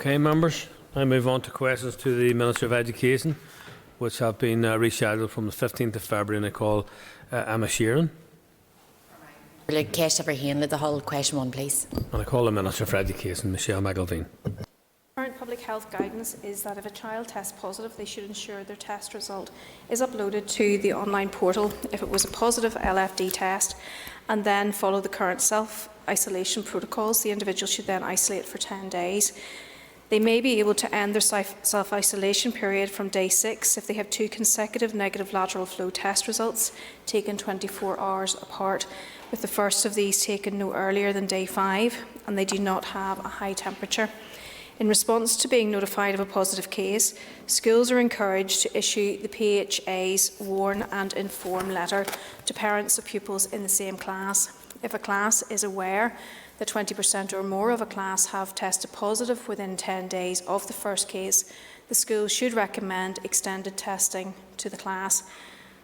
Okay, members, I move on to questions to the Minister of Education, which have been rescheduled from the 15th of February, and I call Emma Sheeran. The whole question one, please. And I call the Minister for Education, Michelle McIlveen. Current public health guidance is that if a child tests positive, they should ensure their test result is uploaded to the online portal if it was a positive LFD test, and then follow the current self-isolation protocols. The individual should then isolate for 10 days. They may be able to end their self-isolation period from day 6 if they have 2 consecutive negative lateral flow test results taken 24 hours apart, with the first of these taken no earlier than day 5, and they do not have a high temperature. In response to being notified of a positive case, schools are encouraged to issue the PHA's warn and inform letter to parents of pupils in the same class. If a class is aware that 20% or more of a class have tested positive within 10 days of the first case, the school should recommend extended testing to the class.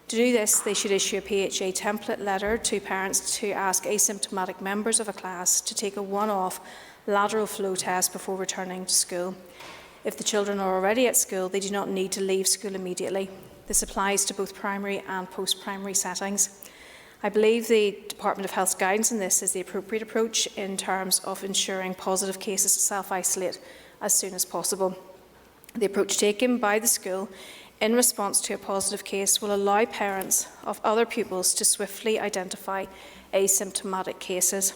To do this, they should issue a PHA template letter to parents to ask asymptomatic members of a class to take a one-off lateral flow test before returning to school. If the children are already at school, they do not need to leave school immediately. This applies to both primary and post-primary settings. I believe the Department of Health's guidance in this is the appropriate approach in terms of ensuring positive cases self-isolate as soon as possible. The approach taken by the school in response to a positive case will allow parents of other pupils to swiftly identify asymptomatic cases.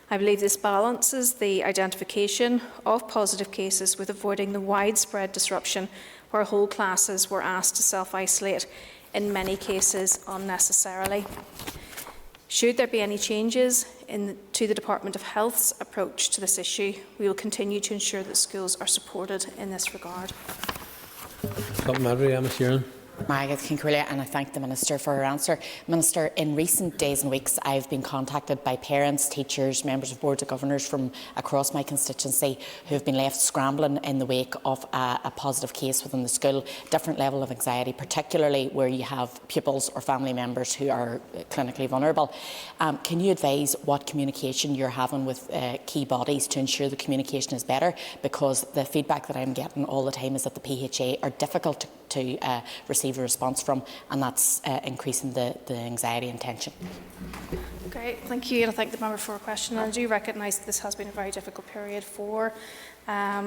I believe this balances the identification of positive cases with avoiding the widespread disruption where whole classes were asked to self-isolate, in many cases unnecessarily. Should there be any changes to the Department of Health's approach to this issue, we will continue to ensure that schools are supported in this regard. Supplementary, Emma Sheeran. Margaret Kinquilla, and I thank the Minister for her answer. Minister, in recent days and weeks I have been contacted by parents, teachers, members of boards of governors from across my constituency who have been left scrambling in the wake of a positive case within the school. Different level of anxiety, particularly where you have pupils or family members who are clinically vulnerable. Can you advise what communication you're having with key bodies to ensure the communication is better? Because the feedback that I'm getting all the time is that the PHA are difficult to receive a response from, and that's increasing the anxiety and tension. Great, thank you, and I thank the member for a question. I do recognise that this has been a very difficult period for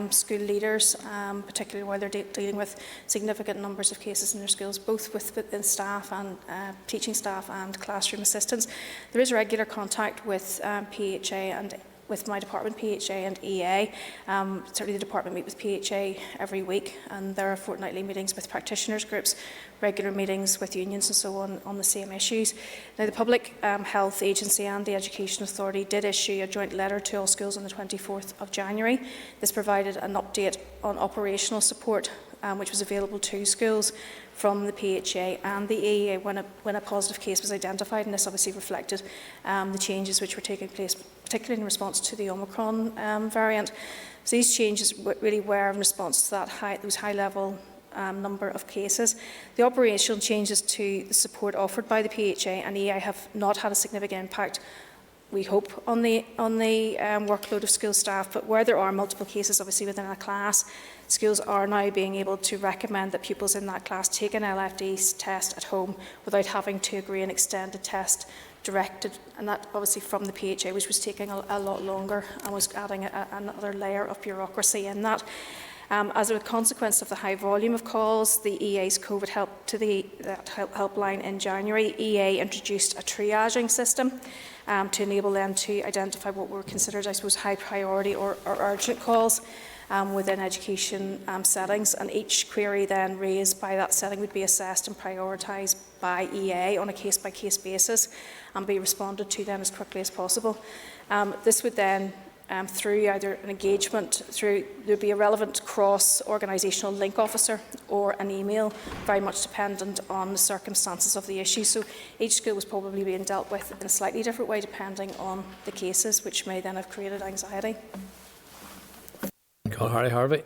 school leaders, particularly while they're dealing with significant numbers of cases in their schools, both within staff and teaching staff and classroom assistants. There is regular contact with PHA and with my department, PHA and EA. Certainly the department meet with PHA every week, and there are fortnightly meetings with practitioners groups, regular meetings with unions and so on the same issues. Now, the Public Health Agency and the Education Authority did issue a joint letter to all schools on the 24th of January. This provided an update on operational support which was available to schools from the PHA and the EA when a positive case was identified, and this obviously reflected the changes which were taking place, particularly in response to the Omicron variant. So these changes really were in response to those high-level number of cases. The operational changes to the support offered by the PHA and EA have not had a significant impact, we hope, on the workload of school staff, but where there are multiple cases obviously within a class, schools are now being able to recommend that pupils in that class take an LFD test at home without having to agree an extended test directed, and that obviously from the PHA, which was taking a lot longer and was adding another layer of bureaucracy in that. As a consequence of the high volume of calls, the EA's COVID help to that helpline in January, EA introduced a triaging system to enable them to identify what were considered, I suppose, high priority or urgent calls within education settings, and each query then raised by that setting would be assessed and prioritised by EA on a case-by-case basis and be responded to then as quickly as possible. This would then through either an engagement, there'd be a relevant cross-organisational link officer or an email, very much dependent on the circumstances of the issue. So each school was probably being dealt with in a slightly different way depending on the cases, which may then have created anxiety. Harry Harvey.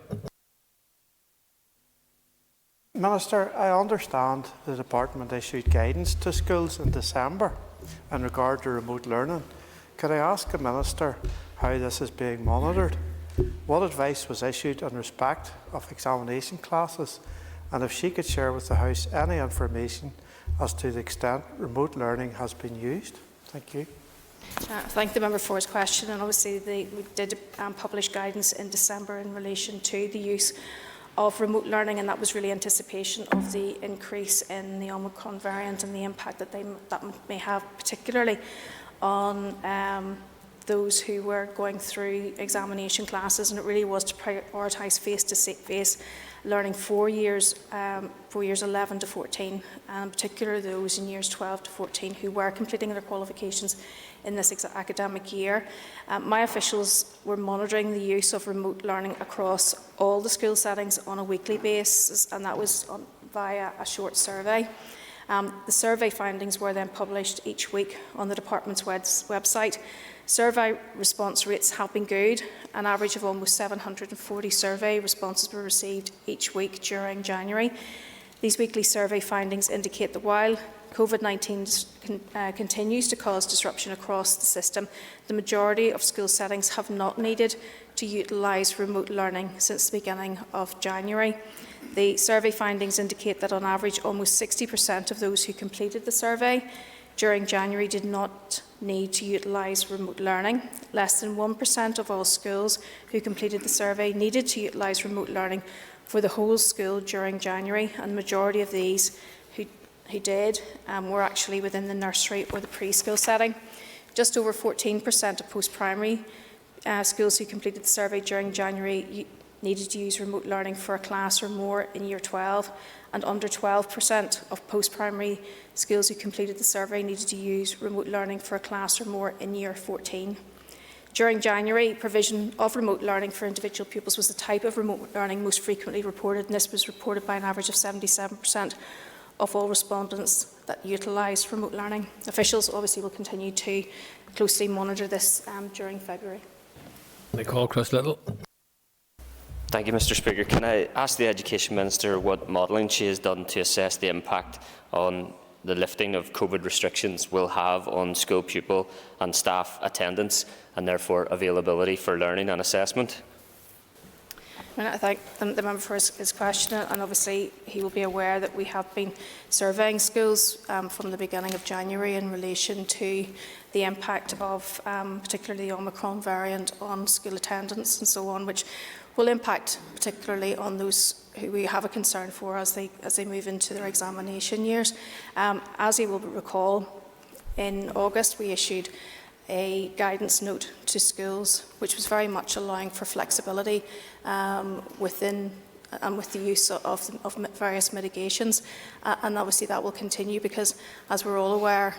Minister, I understand the department issued guidance to schools in December in regard to remote learning. Could I ask the Minister how this is being monitored? What advice was issued in respect of examination classes, and if she could share with the House any information as to the extent remote learning has been used? Thank you. Thank the member for his question, and obviously we did publish guidance in December in relation to the use of remote learning, and that was really anticipation of the increase in the Omicron variant and the impact that that may have, particularly on those who were going through examination classes. And it really was to prioritise face-to-face learning for years 11 to 14, and in particular those in years 12 to 14 who were completing their qualifications in this academic year. My officials were monitoring the use of remote learning across all the school settings on a weekly basis, and that was via a short survey. The survey findings were then published each week on the department's website. Survey response rates have been good. An average of almost 740 survey responses were received each week during January. These weekly survey findings indicate that while COVID-19 continues to cause disruption across the system, the majority of school settings have not needed to utilise remote learning since the beginning of January. The survey findings indicate that on average almost 60% of those who completed the survey during January did not need to utilise remote learning. Less than 1% of all schools who completed the survey needed to utilise remote learning for the whole school during January, and the majority of these who did were actually within the nursery or the preschool setting. Just over 14% of post-primary schools who completed the survey during January needed to use remote learning for a class or more in year 12, and under 12% of post-primary schools who completed the survey needed to use remote learning for a class or more in year 14. During January, provision of remote learning for individual pupils was the type of remote learning most frequently reported, and this was reported by an average of 77% of all respondents that utilised remote learning. Officials obviously will continue to closely monitor this during February. I call Chris Little. Thank you, Mr. Speaker. Can I ask the Education Minister what modelling she has done to assess the impact on the lifting of COVID restrictions will have on school pupil and staff attendance and therefore availability for learning and assessment? I thank the member for his question, and obviously he will be aware that we have been surveying schools from the beginning of January in relation to the impact of particularly the Omicron variant on school attendance and so on, which will impact particularly on those who we have a concern for as they move into their examination years. As you will recall, in August we issued a guidance note to schools, which was very much allowing for flexibility within and with the use of various mitigations, and obviously that will continue because, as we're all aware,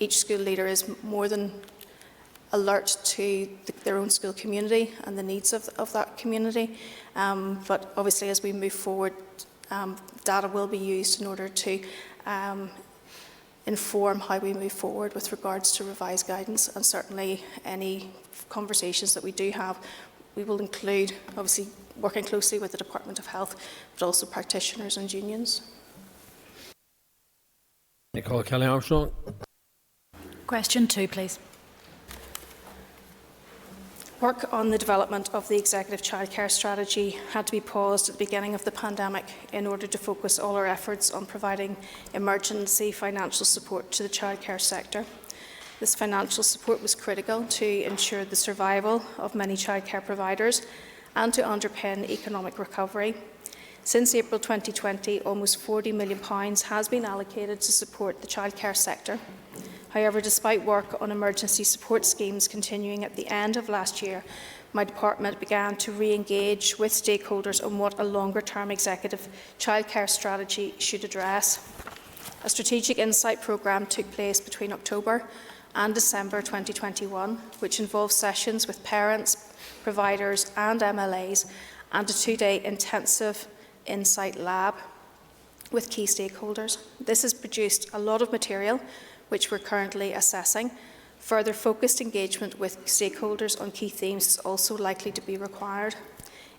each school leader is more than alert to their own school community and the needs of that community. But obviously, as we move forward, data will be used in order to inform how we move forward with regards to revised guidance, and certainly any conversations that we do have, we will include, obviously, working closely with the Department of Health, but also practitioners and unions. Nicola Kelly-Armstrong. Question 2, please. Work on the development of the Executive Childcare Strategy had to be paused at the beginning of the pandemic in order to focus all our efforts on providing emergency financial support to the childcare sector. This financial support was critical to ensure the survival of many childcare providers and to underpin economic recovery. Since April 2020, almost £40 million has been allocated to support the childcare sector. However, despite work on emergency support schemes continuing at the end of last year, my department began to re-engage with stakeholders on what a longer-term executive childcare strategy should address. A strategic insight programme took place between October and December 2021, which involved sessions with parents, providers and MLAs, and a 2-day intensive insight lab with key stakeholders. This has produced a lot of material which we're currently assessing. Further focused engagement with stakeholders on key themes is also likely to be required.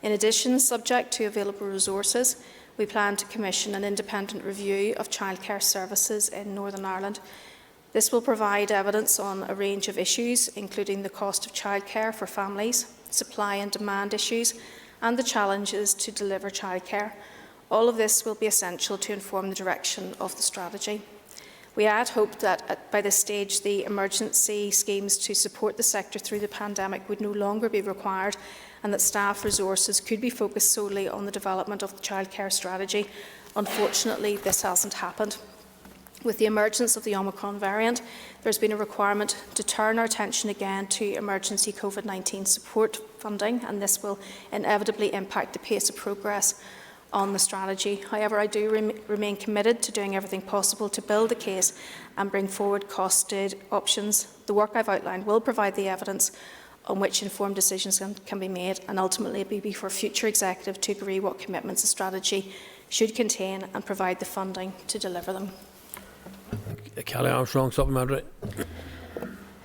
In addition, subject to available resources, we plan to commission an independent review of childcare services in Northern Ireland. This will provide evidence on a range of issues, including the cost of childcare for families, supply and demand issues, and the challenges to deliver childcare. All of this will be essential to inform the direction of the strategy. We had hoped that by this stage the emergency schemes to support the sector through the pandemic would no longer be required, and that staff resources could be focused solely on the development of the childcare strategy. Unfortunately, this hasn't happened. With the emergence of the Omicron variant, there has been a requirement to turn our attention again to emergency COVID-19 support funding, and this will inevitably impact the pace of progress on the strategy. However, I do remain committed to doing everything possible to build the case and bring forward costed options. The work I've outlined will provide the evidence on which informed decisions can be made, and ultimately it will be for future executive to agree what commitments the strategy should contain and provide the funding to deliver them. Kelly Armstrong, supplementary.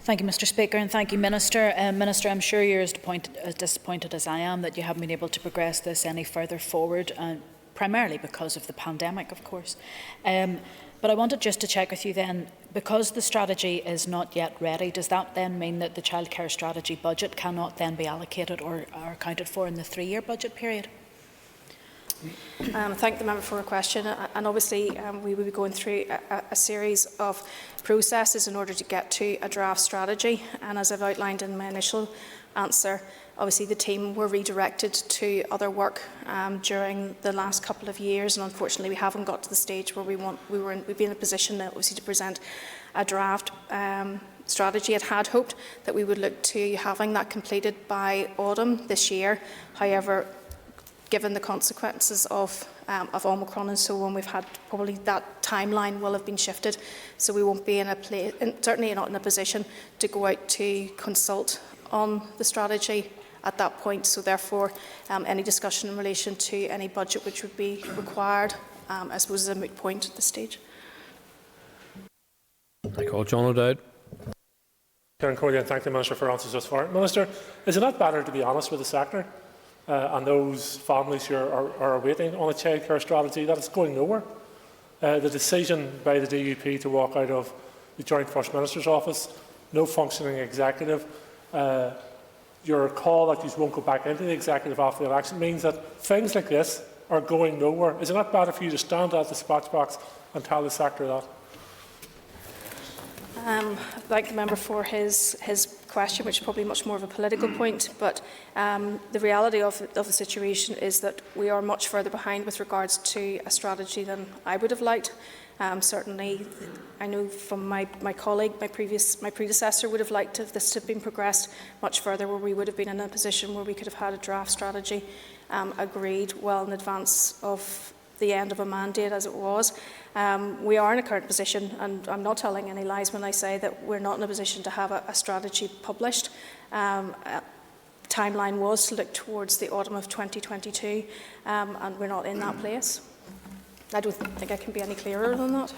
Thank you, Mr. Speaker, and thank you, Minister. Minister, I'm sure you're as disappointed as I am that you haven't been able to progress this any further forward, primarily because of the pandemic, of course. But I wanted just to check with you then, because the strategy is not yet ready, does that then mean that the childcare strategy budget cannot then be allocated or accounted for in the 3-year budget period? Thank the member for her question, and obviously we will be going through a series of processes in order to get to a draft strategy, and as I've outlined in my initial answer, obviously the team were redirected to other work during the last couple of years, and unfortunately we haven't got to the stage where we'd be in a position now, obviously, to present a draft strategy. I had hoped that we would look to having that completed by autumn this year. However, given the consequences of Omicron and so on, we've had probably that timeline will have been shifted, so we won't be in a place, certainly not in a position to go out to consult on the strategy at that point. So therefore, any discussion in relation to any budget which would be required, I suppose, is a moot point at this stage. I call John O'Dowd. Karen Corley, and thank the Minister for answers thus far. Minister, is it not better to be honest with the sector and those families who are waiting on a childcare strategy that it's going nowhere? The decision by the DUP to walk out of the Joint First Minister's office, no functioning executive, your call that you won't go back into the executive after the election means that things like this are going nowhere. Is it not better for you to stand at the dispatch box and tell the sector that? I thank the member for his question, which is probably much more of a political point, but the reality of the situation is that we are much further behind with regards to a strategy than I would have liked. Certainly, I know from my colleague, my predecessor would have liked if this had been progressed much further, where we would have been in a position where we could have had a draft strategy agreed well in advance of the end of a mandate as it was. We are in a current position, and I'm not telling any lies when I say that we're not in a position to have a strategy published. Timeline was to look towards the autumn of 2022, and we're not in that place. I don't think I can be any clearer than that.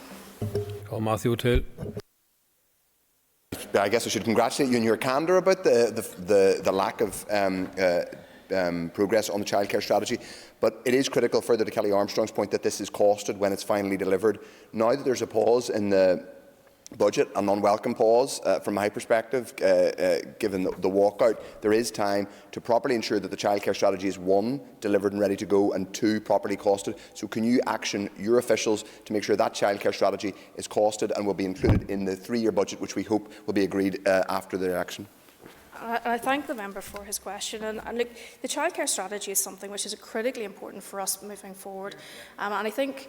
Call Matthew O'Toole. I guess I should congratulate you on your candour about the lack of progress on the childcare strategy. But it is critical, further to Kelly Armstrong's point, that this is costed when it's finally delivered. Now that there's a pause in the budget, an unwelcome pause from my perspective, given the walkout, there is time to properly ensure that the childcare strategy is 1, delivered and ready to go, and 2, properly costed. So can you action your officials to make sure that childcare strategy is costed and will be included in the 3-year budget, which we hope will be agreed after the election? I thank the member for his question, and look, the childcare strategy is something which is critically important for us moving forward, and I think,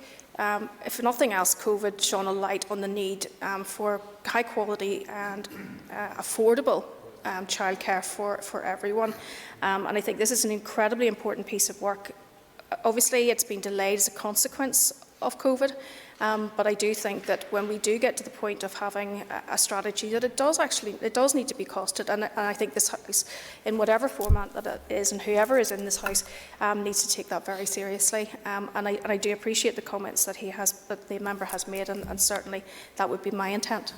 if nothing else, COVID shone a light on the need for high quality and affordable childcare for everyone, and I think this is an incredibly important piece of work. Obviously, it's been delayed as a consequence of COVID. But I do think that when we do get to the point of having a strategy, that it does need to be costed, and I think this House, in whatever format that it is, and whoever is in this House, needs to take that very seriously. And I do appreciate the comments that the member has made, and certainly that would be my intent.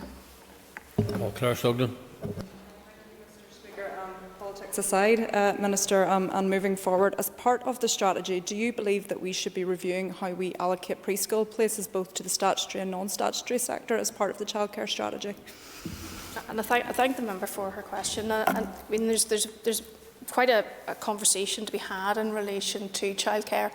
Claire Sugden. Politics aside, Minister, and moving forward, as part of the strategy, do you believe that we should be reviewing how we allocate preschool places both to the statutory and non-statutory sector as part of the childcare strategy? And I thank the member for her question. And I mean, there's quite a conversation to be had in relation to childcare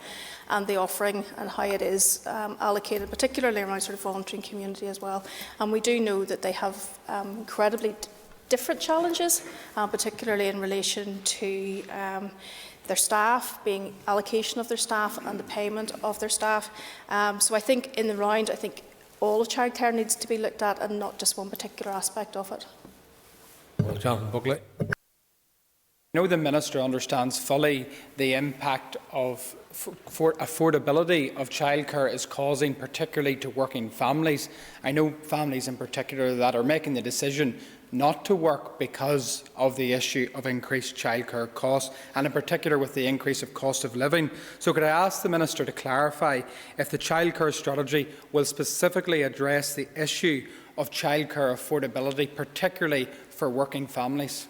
and the offering and how it is allocated, particularly around sort of volunteering community as well. And we do know that they have incredibly different challenges, particularly in relation to their staff, being allocation of their staff and the payment of their staff. So I think in the round, I think all of childcare needs to be looked at and not just one particular aspect of it. Well, Jonathan Buckley. I know the Minister understands fully the impact of affordability of childcare is causing, particularly to working families. I know families in particular that are making the decision not to work because of the issue of increased childcare costs, and in particular with the increase of cost of living. So could I ask the Minister to clarify if the childcare strategy will specifically address the issue of childcare affordability, particularly for working families?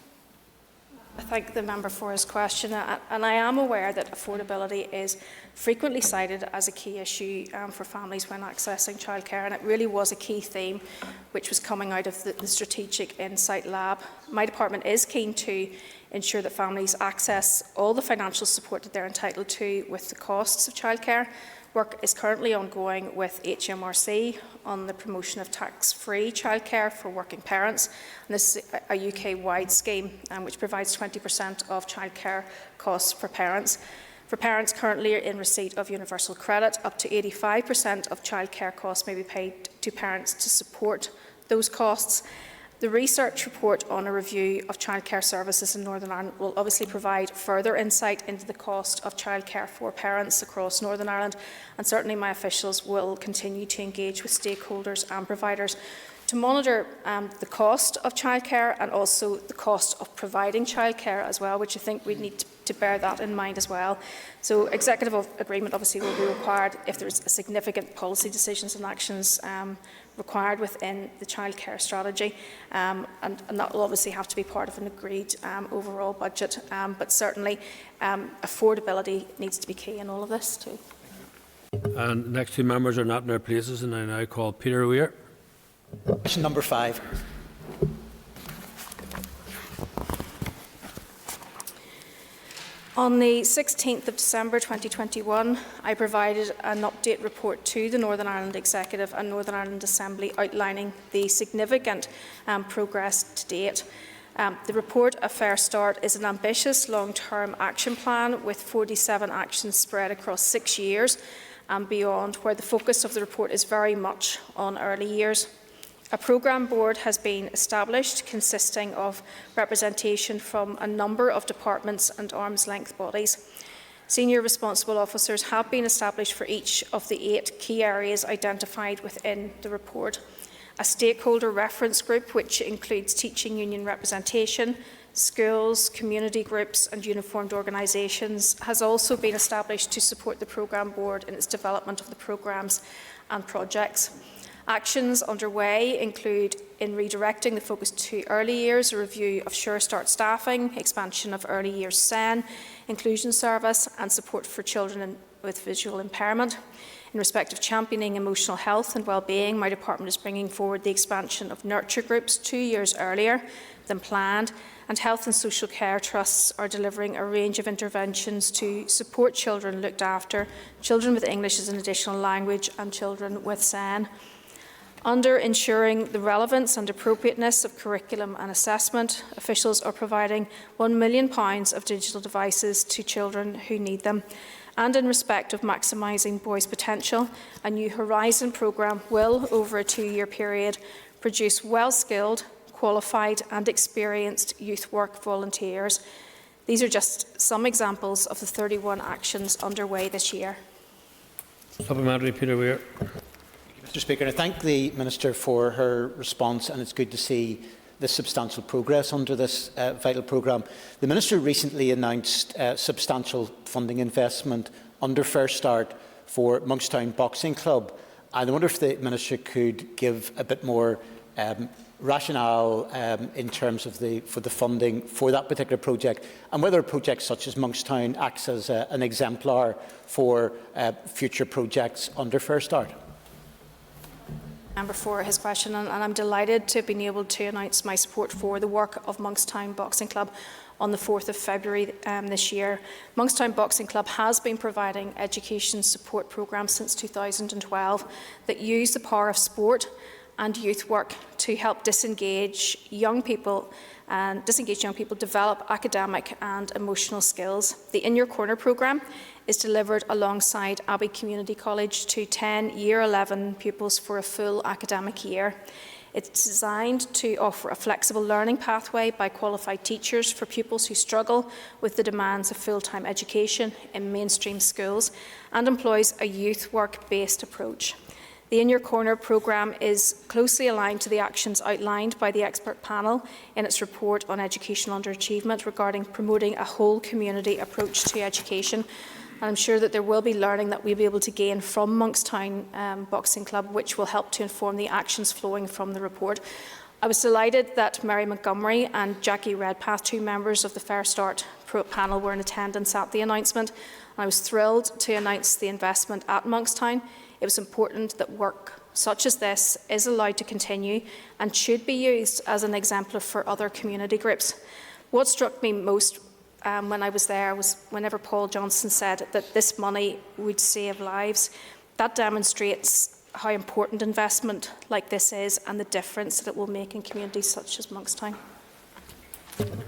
I thank the member for his question, and I am aware that affordability is frequently cited as a key issue for families when accessing childcare, and it really was a key theme which was coming out of the Strategic Insight Lab. My department is keen to ensure that families access all the financial support that they're entitled to with the costs of childcare. Work is currently ongoing with HMRC on the promotion of tax-free childcare for working parents. And this is a UK-wide scheme which provides 20% of childcare costs for parents. For parents currently in receipt of universal credit, up to 85% of childcare costs may be paid to parents to support those costs. The research report on a review of childcare services in Northern Ireland will obviously provide further insight into the cost of childcare for parents across Northern Ireland, and certainly my officials will continue to engage with stakeholders and providers to monitor the cost of childcare and also the cost of providing childcare as well, which I think we need to bear that in mind as well. So executive agreement obviously will be required if there is significant policy decisions and actions required within the childcare strategy, and that will obviously have to be part of an agreed overall budget, but certainly affordability needs to be key in all of this too. And the next two members are not in their places, and I now call Peter Weir. Question number 5. On the 16th of December 2021, I provided an update report to the Northern Ireland Executive and Northern Ireland Assembly outlining the significant progress to date. The report, A Fair Start, is an ambitious long-term action plan with 47 actions spread across 6 years and beyond, where the focus of the report is very much on early years. A programme board has been established consisting of representation from a number of departments and arm's-length bodies. Senior responsible officers have been established for each of the 8 key areas identified within the report. A stakeholder reference group, which includes teaching union representation, schools, community groups and uniformed organisations, has also been established to support the programme board in its development of the programmes and projects. Actions underway include in redirecting the focus to early years, a review of Sure Start staffing, expansion of early years SEN, inclusion service and support for children with visual impairment. In respect of championing emotional health and well-being, my department is bringing forward the expansion of nurture groups 2 years earlier than planned, and health and social care trusts are delivering a range of interventions to support children looked after, children with English as an additional language and children with SEN. Under ensuring the relevance and appropriateness of curriculum and assessment, officials are providing £1 million of digital devices to children who need them. And in respect of maximising boys' potential, a new Horizon programme will, over a 2-year period, produce well-skilled, qualified and experienced youth work volunteers. These are just some examples of the 31 actions underway this year. Supplementary, Peter Weir. Mr. Speaker, I thank the Minister for her response, and it's good to see the substantial progress under this vital programme. The Minister recently announced substantial funding investment under Fair Start for Monkstown Boxing Club. And I wonder if the Minister could give a bit more rationale in terms of the funding for that particular project, and whether projects such as Monkstown acts as an exemplar for future projects under Fair Start. Member for his question, and I'm delighted to have been able to announce my support for the work of Monkstown Boxing Club on the 4th of February this year. Monkstown Boxing Club has been providing education support programmes since 2012 that use the power of sport and youth work to help disengage young people develop academic and emotional skills. The In Your Corner programme is delivered alongside Abbey Community College to 10 Year 11 pupils for a full academic year. It's designed to offer a flexible learning pathway by qualified teachers for pupils who struggle with the demands of full-time education in mainstream schools and employs a youth work-based approach. The In Your Corner programme is closely aligned to the actions outlined by the expert panel in its report on educational underachievement regarding promoting a whole community approach to education. And I'm sure that there will be learning that we'll be able to gain from Monkstown Boxing Club, which will help to inform the actions flowing from the report. I was delighted that Mary Montgomery and Jackie Redpath, 2 members of the Fair Start panel, were in attendance at the announcement. I was thrilled to announce the investment at Monkstown. It was important that work such as this is allowed to continue and should be used as an exemplar for other community groups. What struck me most when I was there was whenever Paul Johnson said that this money would save lives. That demonstrates how important investment like this is and the difference that it will make in communities such as Monkstown.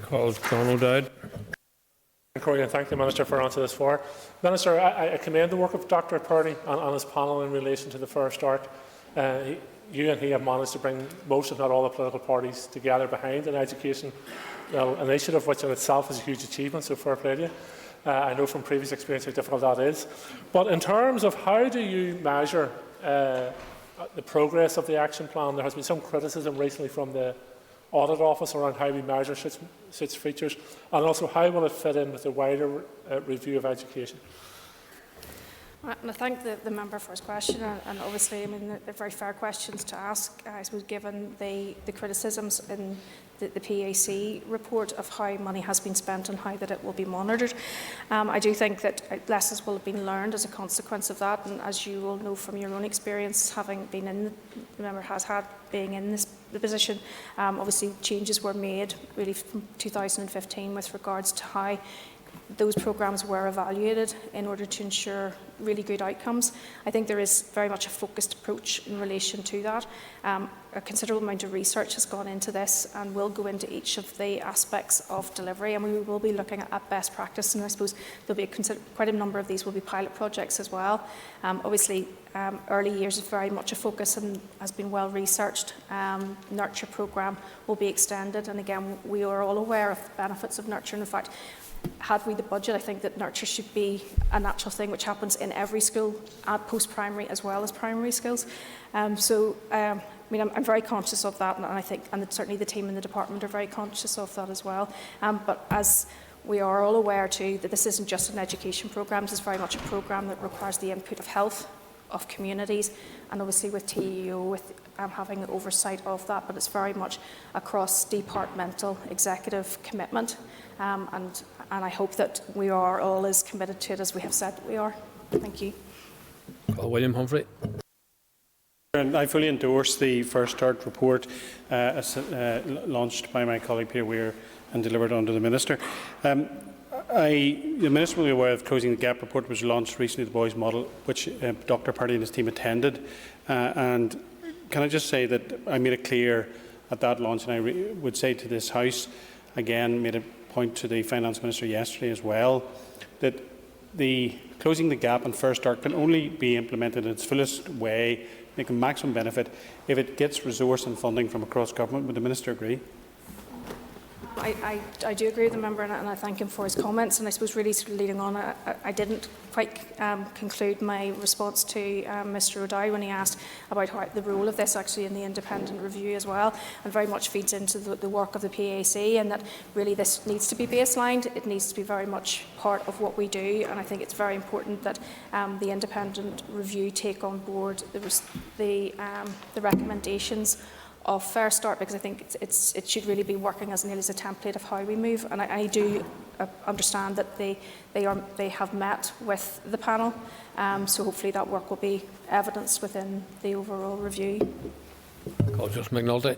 Call John O'Dowd. And thank the Minister for answering this for. Minister, I commend the work of Dr. Purdy and his panel in relation to the Fair Start. You and he have managed to bring most, if not all, the political parties together behind an education initiative, which in itself is a huge achievement, so fair play to you. I know from previous experience how difficult that is. But in terms of how do you measure the progress of the action plan, there has been some criticism recently from the Audit Office around how we measure such features, and also how will it fit in with the wider review of education? And I thank the member for his question, and obviously, I mean, they're very fair questions to ask. I suppose, given the criticisms in the PAC report of how money has been spent and how that it will be monitored, I do think that lessons will have been learned as a consequence of that. And as you will know from your own experience, having been in the member has had being in the position, obviously changes were made really from 2015 with regards to how those programmes were evaluated in order to ensure really good outcomes. I think there is very much a focused approach in relation to that. A considerable amount of research has gone into this and will go into each of the aspects of delivery, and we will be looking at best practice, and I suppose there'll be quite a number of these will be pilot projects as well. Obviously, early years is very much a focus and has been well researched. Nurture programme will be extended, and again, we are all aware of the benefits of Nurture. In fact, had we the budget, I think that Nurture should be a natural thing which happens in every school, at post-primary as well as primary schools. I mean, I'm very conscious of that, and I think, and certainly the team in the department are very conscious of that as well. But as we are all aware too, that this isn't just an education programme, this is very much a programme that requires the input of health, of communities, and obviously with TEO, with having oversight of that, but it's very much a cross-departmental executive commitment, and I hope that we are all as committed to it as we have said that we are. Thank you. William Humphrey. And I fully endorse the First Start report launched by my colleague Peter Weir and delivered under the Minister. The Minister will be aware of Closing the Gap report, which was launched recently, the Boys Model, which Dr. Purdy and his team attended. And can I just say that I made it clear at that launch, and I would say to this House, again, made a point to the Finance Minister yesterday as well, that the Closing the Gap and First Start can only be implemented in its fullest way, making maximum benefit, if it gets resource and funding from across government. Would the Minister agree? I do agree with the member, and I thank him for his comments. And I suppose really sort of leading on, I didn't quite conclude my response to Mr O'Dowd when he asked about how the role of this actually in the independent review as well, and very much feeds into the work of the PAC, and that really this needs to be baselined. It needs to be very much part of what we do, and I think it's very important that the independent review take on board the recommendations of Fair Start, because I think it should really be working as nearly as a template of how we move. And I do understand that they have met with the panel. So hopefully that work will be evidenced within the overall review. Just McNulty.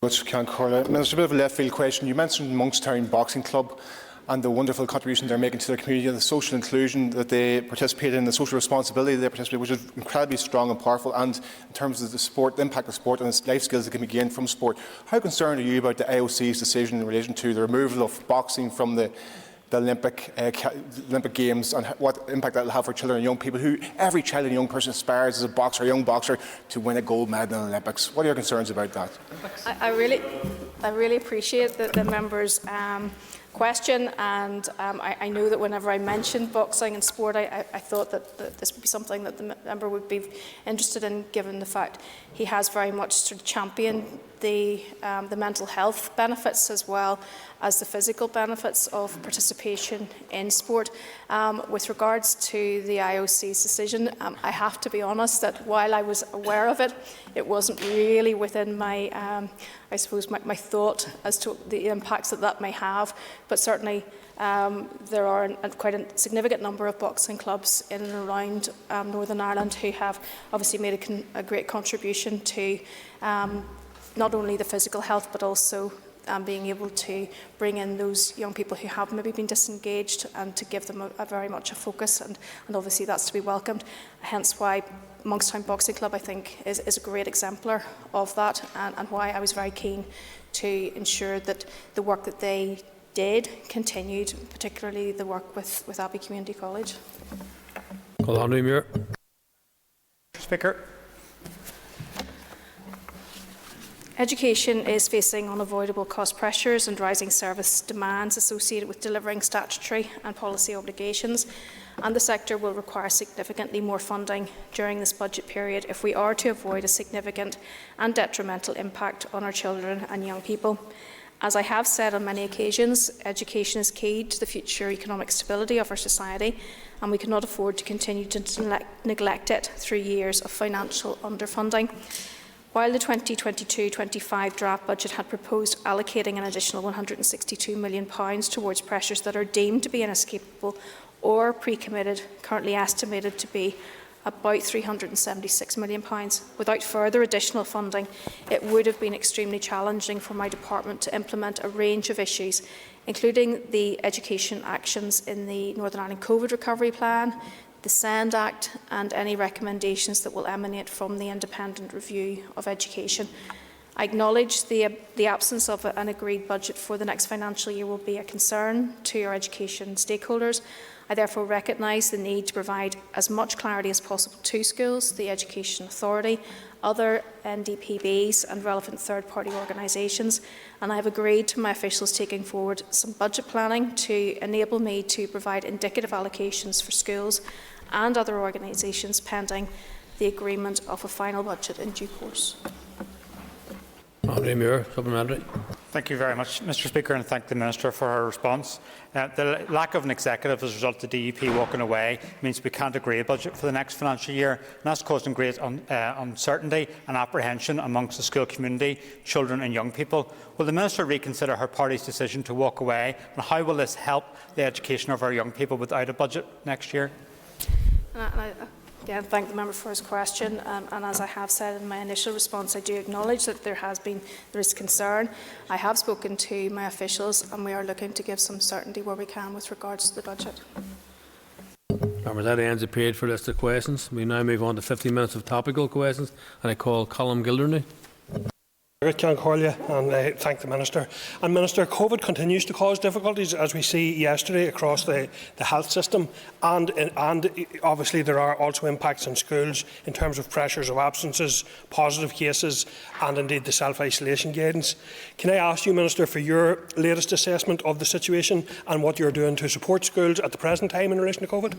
Minister, a bit of a left field question. You mentioned Monkstown Boxing Club and the wonderful contribution they're making to their community, and the social inclusion that they participate in, the social responsibility they participate in, which is incredibly strong and powerful, and in terms of the sport, the impact of sport and the life skills that can be gained from sport. How concerned are you about the IOC's decision in relation to the removal of boxing from the Olympic Games, and what impact that will have for children and young people who, every child and young person aspires as a boxer, a young boxer, to win a gold medal in the Olympics? What are your concerns about that? I really appreciate the members' question, and I know that whenever I mentioned boxing and sport, I thought that this would be something that the member would be interested in, given the fact he has very much sort of championed the mental health benefits as well as the physical benefits of participation in sport. With regards to the IOC's decision, I have to be honest that while I was aware of it, it wasn't really within my, I suppose, my thought as to the impacts that may have. But certainly there are quite a significant number of boxing clubs in and around Northern Ireland who have obviously made a great contribution to not only the physical health but also being able to bring in those young people who have maybe been disengaged and to give them a very much a focus, and obviously that's to be welcomed. Hence why Monkstown Boxing Club, I think, is a great exemplar of that, and why I was very keen to ensure that the work that they did continued, particularly the work with Abbey Community College. Speaker. Education is facing unavoidable cost pressures and rising service demands associated with delivering statutory and policy obligations, and the sector will require significantly more funding during this budget period if we are to avoid a significant and detrimental impact on our children and young people. As I have said on many occasions, education is key to the future economic stability of our society, and we cannot afford to continue to neglect it through years of financial underfunding. While the 2022-25 draft budget had proposed allocating an additional £162 million towards pressures that are deemed to be inescapable or pre-committed, currently estimated to be about £376 million. Without further additional funding, it would have been extremely challenging for my department to implement a range of issues, including the education actions in the Northern Ireland COVID Recovery Plan, the SEND Act, and any recommendations that will emanate from the independent review of education. I acknowledge the absence of an agreed budget for the next financial year will be a concern to our education stakeholders. I therefore recognise the need to provide as much clarity as possible to schools, the Education Authority, other NDPBs and relevant third-party organisations, and I have agreed to my officials taking forward some budget planning to enable me to provide indicative allocations for schools and other organisations pending the agreement of a final budget in due course. Supplementary. Thank you very much, Mr. Speaker, and thank the Minister for her response. The lack of an executive as a result of the DUP walking away means we can't agree a budget for the next financial year, and that's causing great uncertainty and apprehension amongst the school community, children and young people. Will the Minister reconsider her party's decision to walk away, and how will this help the education of our young people without a budget next year? Again, thank the member for his question, and as I have said in my initial response, I do acknowledge that there is concern. I have spoken to my officials, and we are looking to give some certainty where we can with regards to the budget. Members, that ends the period for list of questions. We now move on to 15 minutes of topical questions, and I call Colm Gilderney. And thank the Minister. And Minister, COVID continues to cause difficulties, as we see yesterday, across the health system, and obviously there are also impacts on schools in terms of pressures of absences, positive cases, and indeed the self-isolation guidance. Can I ask you, Minister, for your latest assessment of the situation and what you're doing to support schools at the present time in relation to COVID?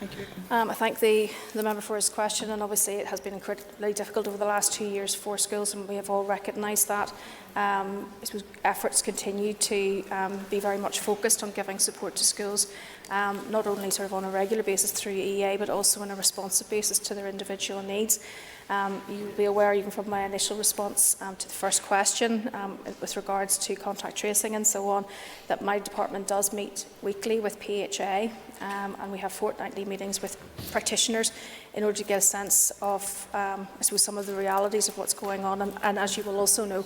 Thank you. I thank the member for his question, and obviously it has been incredibly difficult over the last 2 years for schools, and we have all recognised that. I suppose efforts continue to be very much focused on giving support to schools not only sort of on a regular basis through EA, but also on a responsive basis to their individual needs. You'll be aware, even from my initial response to the first question with regards to contact tracing and so on, that my department does meet weekly with PHA, and we have fortnightly meetings with practitioners in order to get a sense of, I suppose, some of the realities of what's going on. And as you will also know,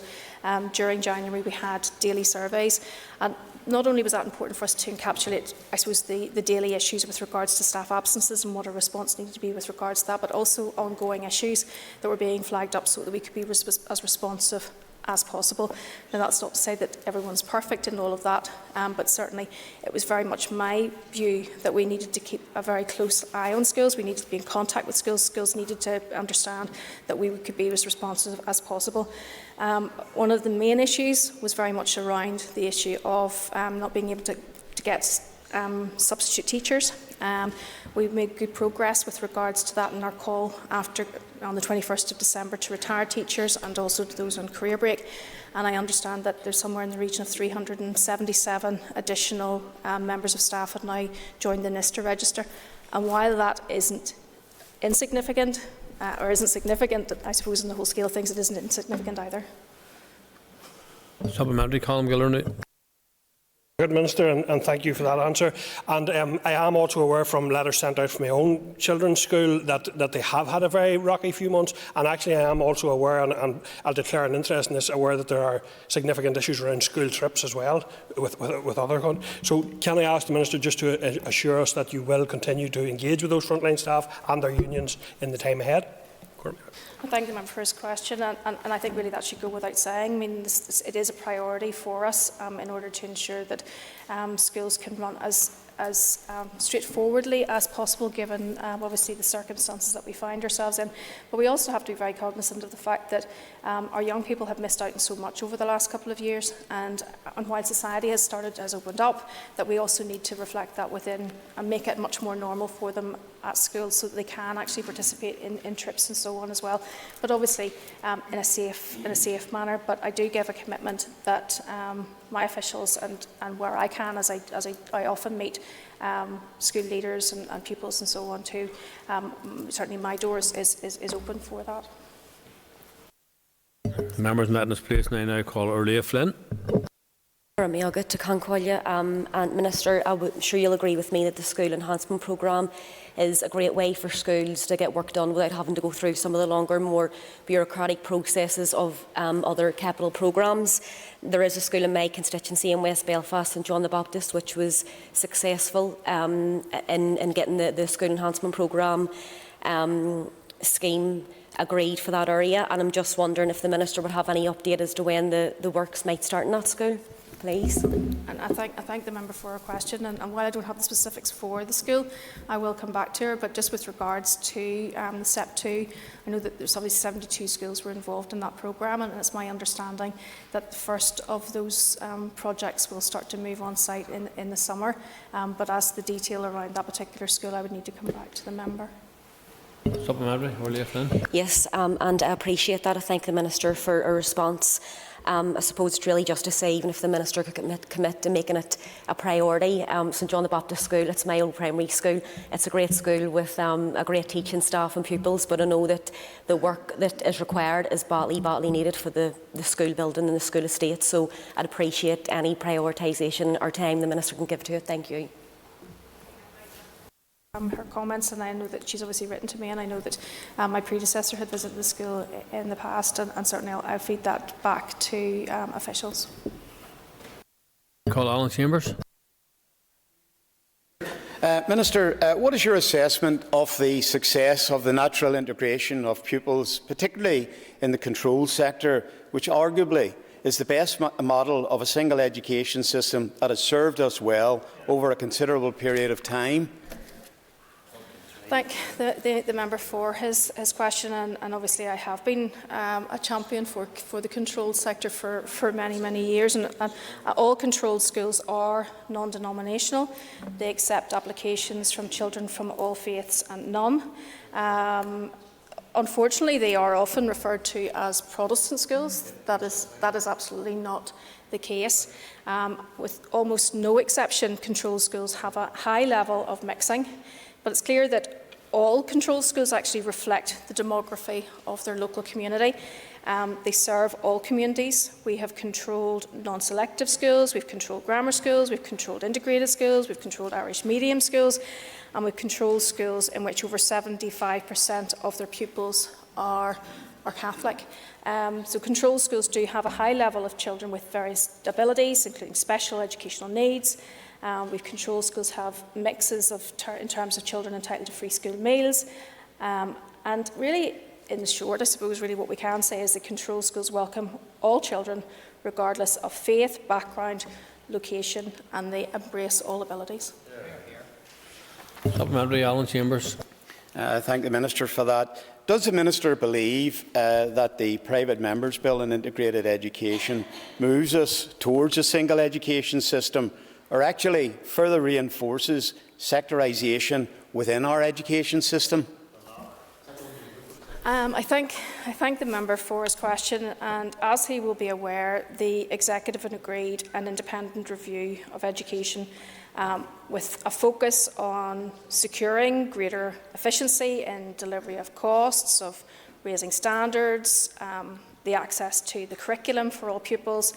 during January we had daily surveys. And not only was that important for us to encapsulate, I suppose, the daily issues with regards to staff absences and what a response needed to be with regards to that, but also ongoing issues that were being flagged up so that we could be as responsive as possible. Now, that's not to say that everyone's perfect in all of that, but certainly it was very much my view that we needed to keep a very close eye on schools. We needed to be in contact with schools. Schools needed to understand that we could be as responsive as possible. One of the main issues was very much around the issue of not being able to get substitute teachers. We've made good progress with regards to that in our call on the 21st of December to retired teachers and also to those on career break. And I understand that there's somewhere in the region of 377 additional members of staff have now joined the NISTA register. And while that isn't insignificant, or isn't significant, I suppose in the whole scale of things it isn't insignificant either. Supplementary, Colm Gilroy. Good, Minister, and thank you for that answer. And I am also aware from letters sent out from my own children's school that they have had a very rocky few months. And actually I am also aware, and I'll declare an interest in this, aware that there are significant issues around school trips as well with other countries. So can I ask the Minister just to assure us that you will continue to engage with those frontline staff and their unions in the time ahead? I thank the member for his question, and I think really that should go without saying. I mean, it is a priority for us in order to ensure that schools can run as straightforwardly as possible, given obviously the circumstances that we find ourselves in. But we also have to be very cognizant of the fact that our young people have missed out on so much over the last couple of years, and while society has opened up, that we also need to reflect that within and make it much more normal for them at school, so that they can actually participate in trips and so on as well. But obviously in a safe manner. But I do give a commitment that my officials and where I can, as I often meet school leaders and pupils and so on too, certainly my door is open for that. The members met in this place now call Orlia Flynn. Miaga to Concolia, and Minister, I'm sure you'll agree with me that the school enhancement programme is a great way for schools to get work done without having to go through some of the longer, more bureaucratic processes of other capital programmes. There is a school in my constituency in West Belfast, St John the Baptist, which was successful in getting the school enhancement programme scheme agreed for that area, and I'm just wondering if the Minister would have any update as to when the works might start in that school. Please. And I thank the member for her question, and while I don't have the specifics for the school, I will come back to her. But just with regards to SEP 2, I know that there's obviously 72 schools were involved in that programme, and it's my understanding that the first of those projects will start to move on site in the summer. But as the detail around that particular school, I would need to come back to the member. Supplementary, Orlia Flynn. Yes, and I appreciate that. I thank the Minister for a response. I suppose it's really just to say, even if the Minister could commit to making it a priority, St John the Baptist School, it's my old primary school. It's a great school with a great teaching staff and pupils, but I know that the work that is required is badly needed for the school building and the school estate, so I'd appreciate any prioritisation or time the Minister can give to it. Thank you. Her comments, and I know that she's obviously written to me, and I know that my predecessor had visited the school in the past, and certainly I'll feed that back to officials. Call Alan Chambers. Minister, what is your assessment of the success of the natural integration of pupils, particularly in the control sector, which arguably is the best model of a single education system that has served us well over a considerable period of time? Thank the member for his question, and obviously I have been a champion for the controlled sector for many years, and all controlled schools are non-denominational. They accept applications from children from all faiths and none. unfortunately, they are often referred to as Protestant schools. That is absolutely not the case. With almost no exception, controlled schools have a high level of mixing, but it's clear that all controlled schools actually reflect the demography of their local community. They serve all communities. We have controlled non-selective schools, we've controlled grammar schools, we've controlled integrated schools, we've controlled Irish medium schools, and we've controlled schools in which over 75% of their pupils are Catholic. So controlled schools do have a high level of children with various abilities, including special educational needs. We've controlled schools have mixes in terms of children entitled to free school meals. And really, in the short, I suppose, really what we can say is that controlled schools welcome all children, regardless of faith, background, location, and they embrace all abilities. Supplementary, Alan Chambers. Thank the Minister for that. Does the Minister believe that the Private Members Bill on Integrated Education moves us towards a single education system, or actually further reinforces sectorisation within our education system? I thank the member for his question, and as he will be aware, the Executive had agreed an independent review of education with a focus on securing greater efficiency in delivery of costs, of raising standards, the access to the curriculum for all pupils,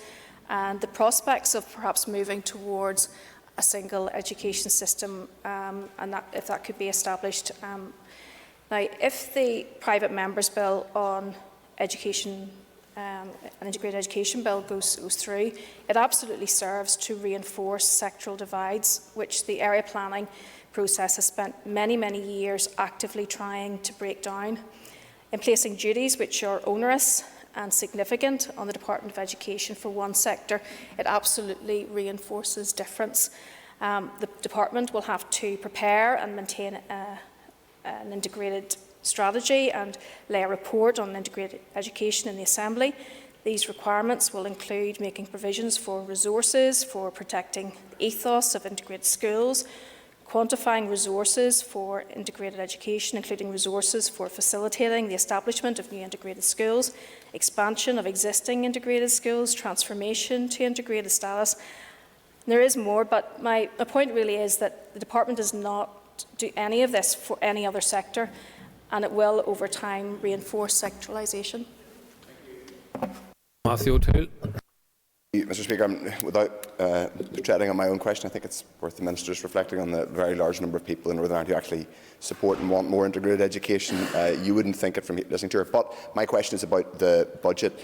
and the prospects of perhaps moving towards a single education system, and that, if that could be established. Now, if the Private Members Bill on education, an integrated education bill goes through, it absolutely serves to reinforce sectoral divides, which the area planning process has spent many, many years actively trying to break down, in placing duties which are onerous and significant on the Department of Education for one sector. It absolutely reinforces difference. The Department will have to prepare and maintain an integrated strategy and lay a report on integrated education in the Assembly. These requirements will include making provisions for resources for protecting the ethos of integrated schools, quantifying resources for integrated education, including resources for facilitating the establishment of new integrated schools, expansion of existing integrated schools, transformation to integrated status. And there is more, but my point really is that the Department does not do any of this for any other sector, and it will, over time, reinforce sectoralisation. Matthew O'Toole. Mr. Speaker, without treading on my own question, I think it's worth the Minister's reflecting on the very large number of people in Northern Ireland who actually support and want more integrated education. You wouldn't think it from listening to her. But my question is about the budget.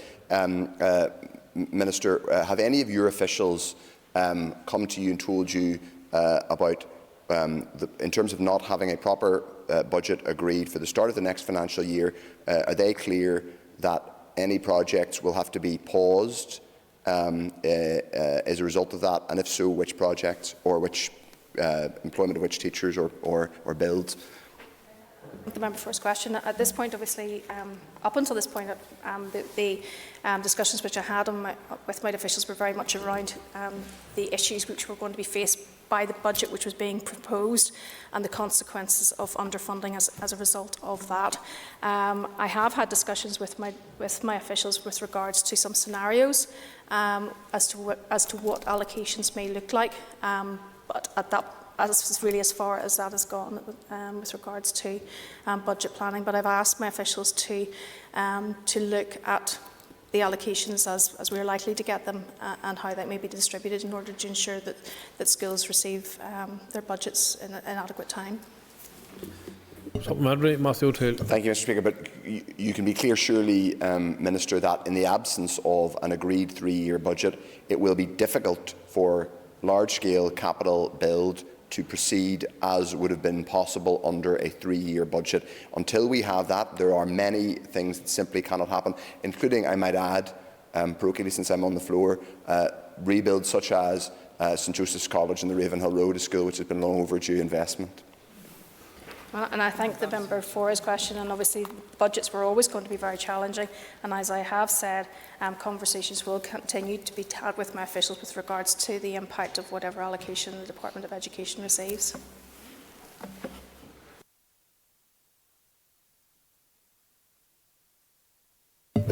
Minister, have any of your officials come to you and told you about, in terms of not having a proper budget agreed for the start of the next financial year, are they clear that any projects will have to be paused as a result of that, and if so, which projects or which employment of which teachers or builds? The member for his question. At this point, obviously, up until this point, the discussions which I had with my officials were very much around the issues which were going to be faced by the budget which was being proposed and the consequences of underfunding as a result of that. I have had discussions with my officials with regards to some scenarios as to what allocations may look like, but at that, as really as far as that has gone with regards to budget planning. But I've asked my officials to look at the allocations as we're likely to get them and how that may be distributed in order to ensure that schools receive their budgets in adequate time. Supplementary, Matthew O'Toole. Thank you, Mr. Speaker. But you can be clear, surely, Minister, that in the absence of an agreed 3-year budget, it will be difficult for large-scale capital build to proceed as would have been possible under a 3-year budget. Until we have that, there are many things that simply cannot happen, including, I might add, parochially since I'm on the floor, rebuilds such as St Joseph's College in the Ravenhill Road, a school which has been long overdue investment. Well, and I thank the member for his question, and obviously budgets were always going to be very challenging, and as I have said, conversations will continue to be had with my officials with regards to the impact of whatever allocation the Department of Education receives.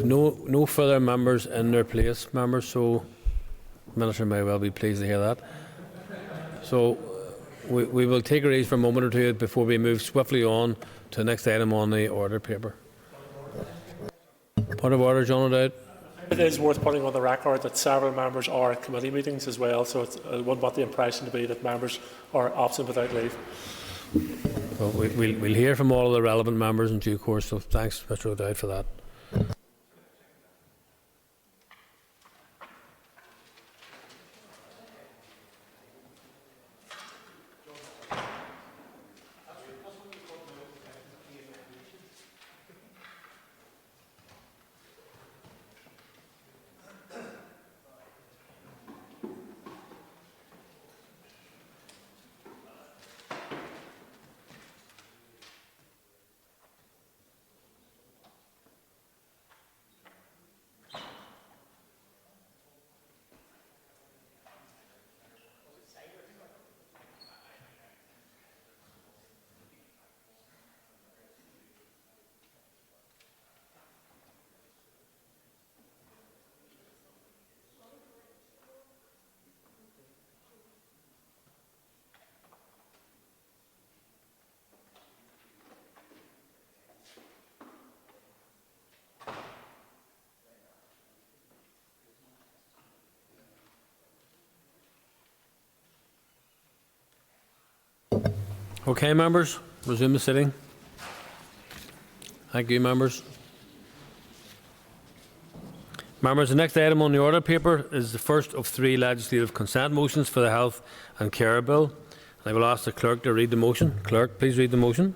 No further members in their place, members, so the Minister may well be pleased to hear that. So we will take a raise for a moment or two before we move swiftly on to the next item on the order paper. Point of order, John O'Dowd. It is worth putting on the record that several members are at committee meetings as well, so I wouldn't want the impression to be that members are absent without leave. Well, we'll hear from all of the relevant members in due course, so thanks, Mr. O'Dowd, for that. Okay, members, resume the sitting. Thank you, members. Members, the next item on the order paper is the first of 3 legislative consent motions for the Health and Care Bill. I will ask the Clerk to read the motion. Clerk, please read the motion.